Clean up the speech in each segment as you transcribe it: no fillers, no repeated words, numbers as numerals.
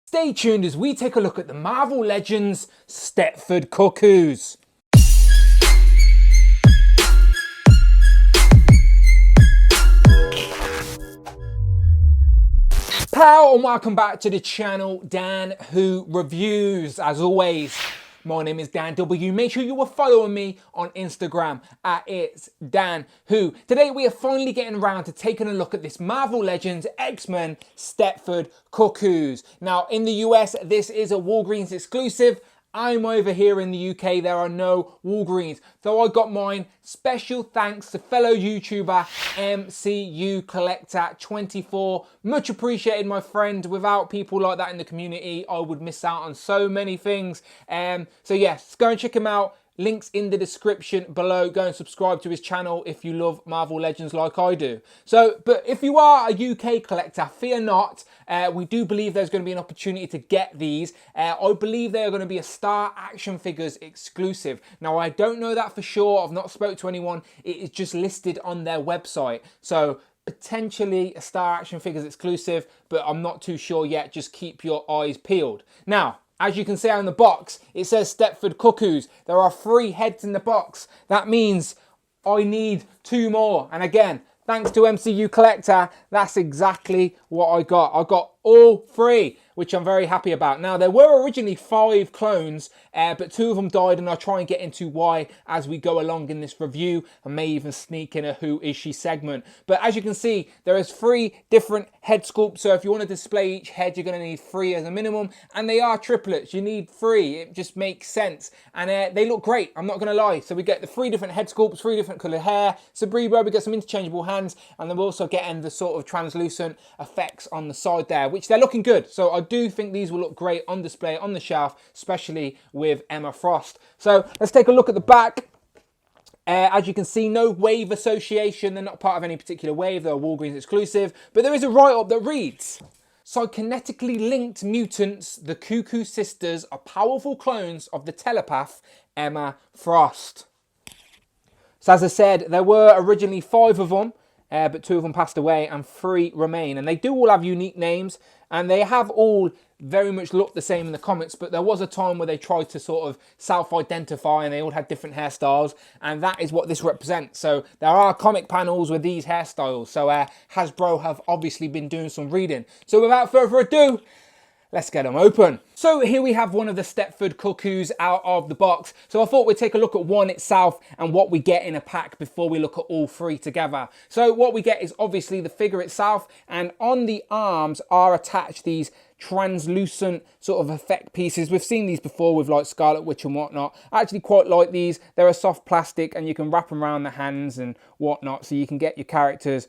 Stay tuned as we take a look at the Marvel Legends Stepford Cuckoos. Pow, and welcome back to the channel, Dan Who Reviews. As always, my name is Dan W. Make sure you are following me on Instagram at It's Dan Who. Today we are finally getting around to taking a look at this Marvel Legends X-Men Stepford Cuckoos. Now in the US, this is a Walgreens exclusive. I'm over here in the UK, there are no Walgreens. So I got mine. Special thanks to fellow YouTuber MCU Collector 24. Much appreciated, my friend. Without people like that in the community, I would miss out on so many things. So yes, go and check him out. Links in the description below. Go and subscribe to his channel if you love Marvel Legends like I do. So, but if you are a UK collector, fear not. We do believe there's going to be an opportunity to get these. I believe they are going to be a Star Action Figures exclusive. Now, I don't know that for sure. I've not spoke to anyone. It is just listed on their website. So, potentially a Star Action Figures exclusive, but I'm not too sure yet. Just keep your eyes peeled. Now, as you can see on the box, it says Stepford Cuckoos. There are 3 heads in the box. That means I need 2 more. And again, thanks to MCU Collector, that's exactly what I got. I got all 3, which I'm very happy about. Now, there were originally 5 clones, but 2 of them died, and I'll try and get into why as we go along in this review. I may even sneak in a Who Is She segment. But as you can see, there is 3 different head sculpts, so if you want to display each head, you're going to need 3 as a minimum, and they are triplets. You need 3. It just makes sense, and they look great, I'm not going to lie. So we get the 3 different head sculpts, 3 different coloured hair. Cerebro, we get some interchangeable hands, and then we're also getting the sort of translucent effects on the side there, which they're looking good. So I do think these will look great on display on the shelf, especially with Emma Frost. So let's take a look at the back. As you can see, no wave association. They're not part of any particular wave. They're a Walgreens exclusive. But there is a write-up that reads, "Psychonetically linked mutants, the Cuckoo sisters are powerful clones of the telepath Emma Frost." So as I said, there were originally 5 of them. But 2 of them passed away and 3 remain. And they do all have unique names, and they have all very much looked the same in the comics, but there was a time where they tried to sort of self-identify, and they all had different hairstyles, and that is what this represents. So there are comic panels with these hairstyles. So Hasbro have obviously been doing some reading. So without further ado, let's get them open. So here we have one of the Stepford Cuckoos out of the box. So I thought we'd take a look at one itself and what we get in a pack before we look at all 3 together. So what we get is obviously the figure itself, and on the arms are attached these translucent sort of effect pieces. We've seen these before with like Scarlet Witch and whatnot. I actually quite like these. They're a soft plastic, and you can wrap them around the hands and whatnot, so you can get your characters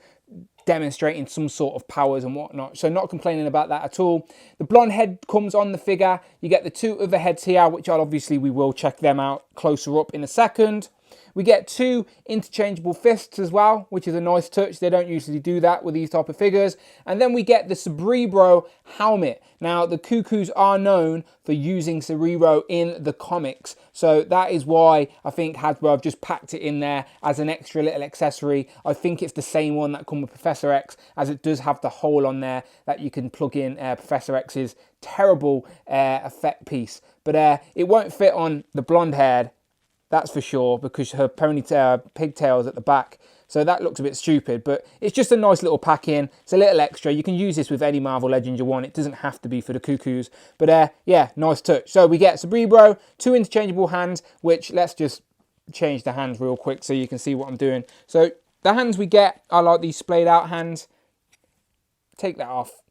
demonstrating some sort of powers and whatnot. So not complaining about that at all. The blonde head comes on the figure. You get the 2 other heads here, which we will check them out closer up in a second. We get 2 interchangeable fists as well, which is a nice touch. They don't usually do that with these type of figures. And then we get the Cerebro helmet. Now, the Cuckoos are known for using Cerebro in the comics. So that is why I think Hasbro have just packed it in there as an extra little accessory. I think it's the same one that comes with Professor X, as it does have the hole on there that you can plug in Professor X's terrible effect piece. But it won't fit on the blonde haired, that's for sure, because her pigtails at the back. So that looks a bit stupid, but it's just a nice little pack in. It's a little extra. You can use this with any Marvel Legend you want. It doesn't have to be for the Cuckoos. But yeah, nice touch. So we get Cerebro, 2 interchangeable hands, which let's just change the hands real quick so you can see what I'm doing. So the hands we get are like these splayed out hands. Take that off,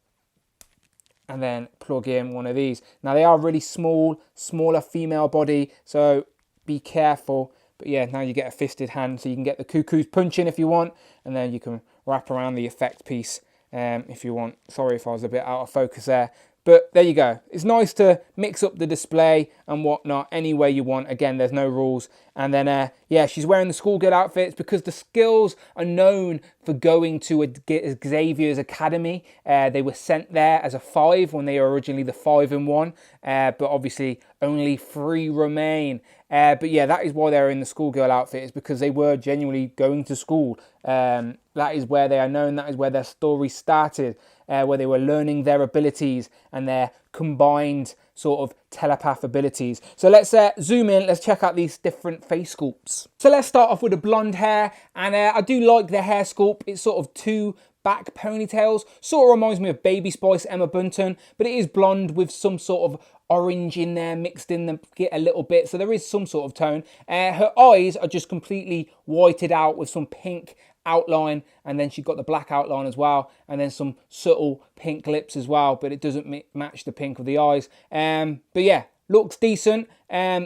and then plug in one of these. Now they are really small, smaller female body, so be careful. But yeah, now you get a fisted hand, so you can get the Cuckoos punching if you want, and then you can wrap around the effect piece if you want. Sorry if I was a bit out of focus there. But there you go. It's nice to mix up the display and whatnot any way you want. Again, there's no rules. And then, yeah, she's wearing the schoolgirl outfits because the Skills are known for going to Xavier's Academy. They were sent there as a 5 when they were originally the 5-in-1. But obviously, only 3 remain. But yeah, that is why they're in the schoolgirl outfit. It's because they were genuinely going to school. That is where they are known. That is where their story started. where they were learning their abilities and their combined sort of telepath abilities. So let's zoom in, let's check out these different face sculpts. So let's start off with the blonde hair, and I do like the hair sculpt. It's sort of two back ponytails, sort of reminds me of Baby Spice Emma Bunton, but it is blonde with some sort of orange in there mixed in them a little bit, so there is some sort of tone. Her eyes are just completely whited out with some pink outline, and then she's got the black outline as well, and then some subtle pink lips as well, but it doesn't match the pink of the eyes. But yeah, looks decent.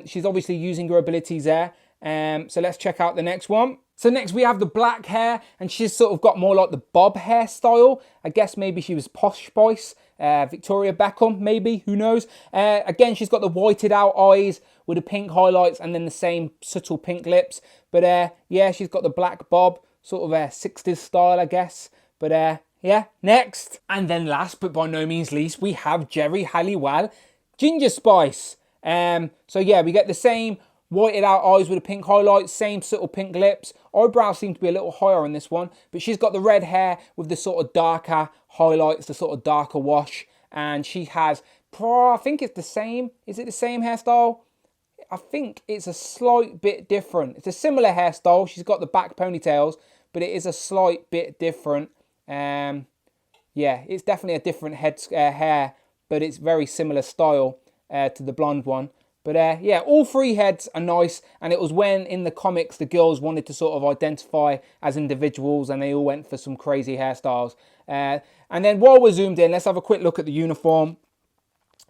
She's obviously using her abilities there. So let's check out the next one. So next we have the black hair, and she's sort of got more like the bob hairstyle. I guess maybe she was Posh Spice, Victoria Beckham, maybe, who knows. Again, she's got the whited out eyes with the pink highlights and then the same subtle pink lips. But yeah, she's got the black bob, sort of a 60s style, I guess. But yeah, next. And then last but by no means least, we have Geri Halliwell, Ginger Spice. So yeah, we get the same whited out eyes with the pink highlights, same subtle pink lips. Eyebrows seem to be a little higher on this one, but she's got the red hair with the sort of darker highlights, the sort of darker wash. And she has, I think it's the same. Is it the same hairstyle? I think it's a slight bit different. It's a similar hairstyle. She's got the back ponytails, but it is a slight bit different. Yeah, it's definitely a different hair, but it's very similar style to the blonde one. But yeah, all three heads are nice, and it was when in the comics the girls wanted to sort of identify as individuals, and they all went for some crazy hairstyles. And then while we're zoomed in, let's have a quick look at the uniform.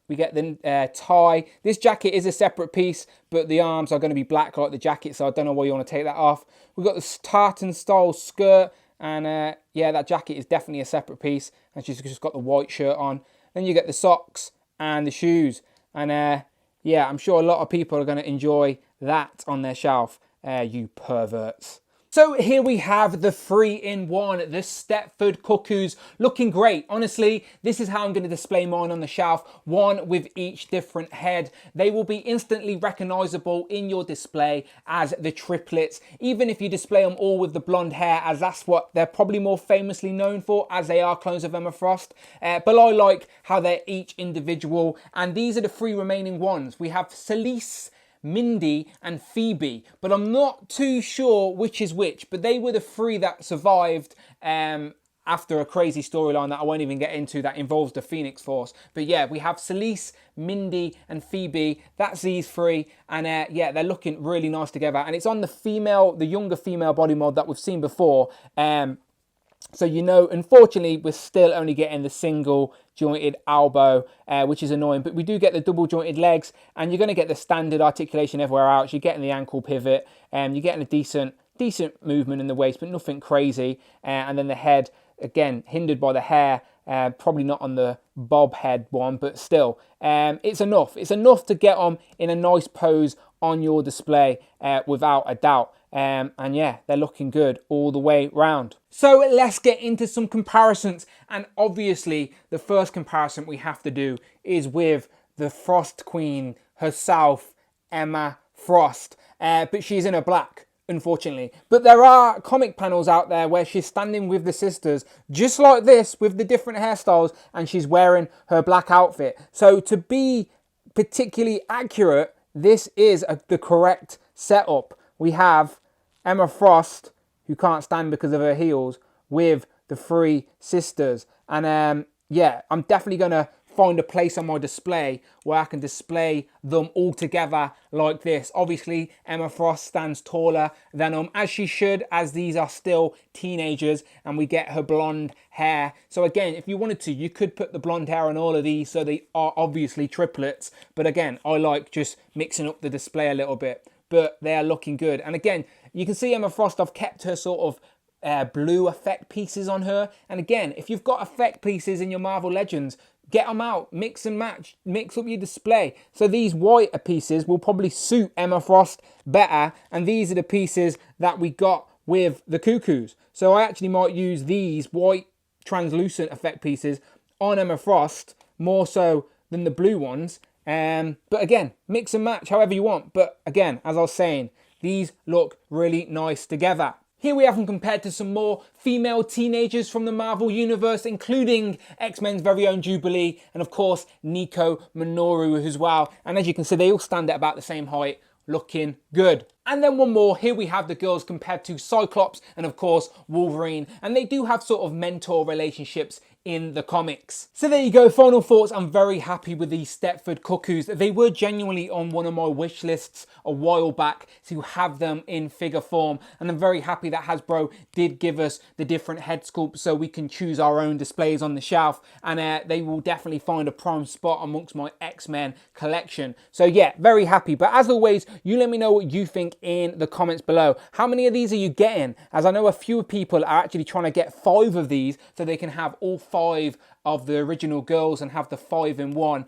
We get the tie. This jacket is a separate piece, but the arms are going to be black like the jacket, so I don't know why you want to take that off. We've got the tartan style skirt, and yeah, that jacket is definitely a separate piece, and she's just got the white shirt on. Then you get the socks and the shoes, and yeah, I'm sure a lot of people are going to enjoy that on their shelf, you perverts. So here we have the 3-in-1, the Stepford Cuckoos, looking great. Honestly, this is how I'm going to display mine on the shelf, one with each different head. They will be instantly recognizable in your display as the triplets, even if you display them all with the blonde hair, as that's what they're probably more famously known for, as they are clones of Emma Frost. But I like how they're each individual, and these are the 3 remaining ones. We have Celise, Mindy and Phoebe, but I'm not too sure which is which, but they were the 3 that survived after a crazy storyline that I won't even get into that involves the Phoenix Force. But yeah, we have Celise, Mindy and Phoebe. That's these 3, and yeah, they're looking really nice together, and it's on the younger female body mod that we've seen before. So, you know, unfortunately, we're still only getting the single jointed elbow, which is annoying. But we do get the double jointed legs, and you're going to get the standard articulation everywhere else. You're getting the ankle pivot, and you're getting a decent movement in the waist, but nothing crazy. And then the head, again, hindered by the hair. Probably not on the bob head one, but still, it's enough. It's enough to get them in a nice pose on your display, without a doubt. And yeah, they're looking good all the way round. So let's get into some comparisons. And obviously, the first comparison we have to do is with the Frost Queen herself, Emma Frost. But she's in a black, unfortunately. But there are comic panels out there where she's standing with the sisters, just like this, with the different hairstyles, and she's wearing her black outfit. So to be particularly accurate, this is the correct setup. We have Emma Frost, who can't stand because of her heels, with the 3 sisters. And yeah, I'm definitely going to find a place on my display where I can display them all together like this. Obviously, Emma Frost stands taller than them, as she should, as these are still teenagers, and we get her blonde hair. So again, if you wanted to, you could put the blonde hair on all of these, so they are obviously triplets. But again, I like just mixing up the display a little bit. But they are looking good. And again, you can see Emma Frost, I've kept her sort of blue effect pieces on her. And again, if you've got effect pieces in your Marvel Legends, get them out, mix and match, mix up your display. So these white pieces will probably suit Emma Frost better. And these are the pieces that we got with the Cuckoos. So I actually might use these white translucent effect pieces on Emma Frost more so than the blue ones. But again, mix and match however you want. But again, as I was saying, these look really nice together. Here we have them compared to some more female teenagers from the Marvel Universe, including X-Men's very own Jubilee, and of course, Nico Minoru as well. And as you can see, they all stand at about the same height, looking good. And then one more, here we have the girls compared to Cyclops and of course Wolverine, and they do have sort of mentor relationships in the comics. So there you go, final thoughts. I'm very happy with these Stepford Cuckoos. They were genuinely on one of my wish lists a while back to have them in figure form, and I'm very happy that Hasbro did give us the different head sculpts so we can choose our own displays on the shelf, and they will definitely find a prime spot amongst my X-Men collection. So yeah, very happy. But as always, you let me know what you think in the comments below. How many of these are you getting? As I know a few people are actually trying to get 5 of these so they can have all 5 of the original girls and have the 5 in 1.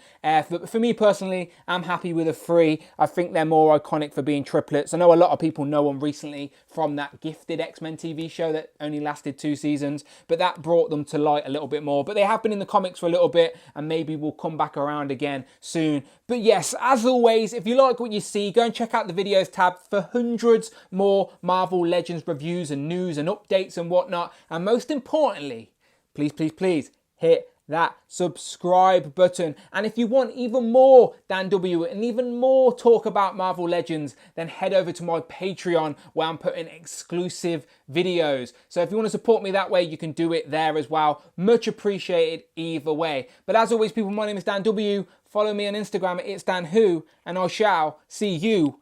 For me personally, I'm happy with the 3. I think they're more iconic for being triplets. I know a lot of people know them recently from that Gifted X-Men TV show that only lasted 2 seasons, but that brought them to light a little bit more. But they have been in the comics for a little bit, and maybe we'll come back around again soon. But yes, as always, if you like what you see, go and check out the videos tab for hundreds more Marvel Legends reviews and news and updates and whatnot. And most importantly, please, please, please hit that subscribe button. And if you want even more Dan W and even more talk about Marvel Legends, then head over to my Patreon where I'm putting exclusive videos. So if you want to support me that way, you can do it there as well. Much appreciated either way. But as always, people, my name is Dan W. Follow me on Instagram at itsdanwho, and I shall see you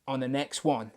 on the next one.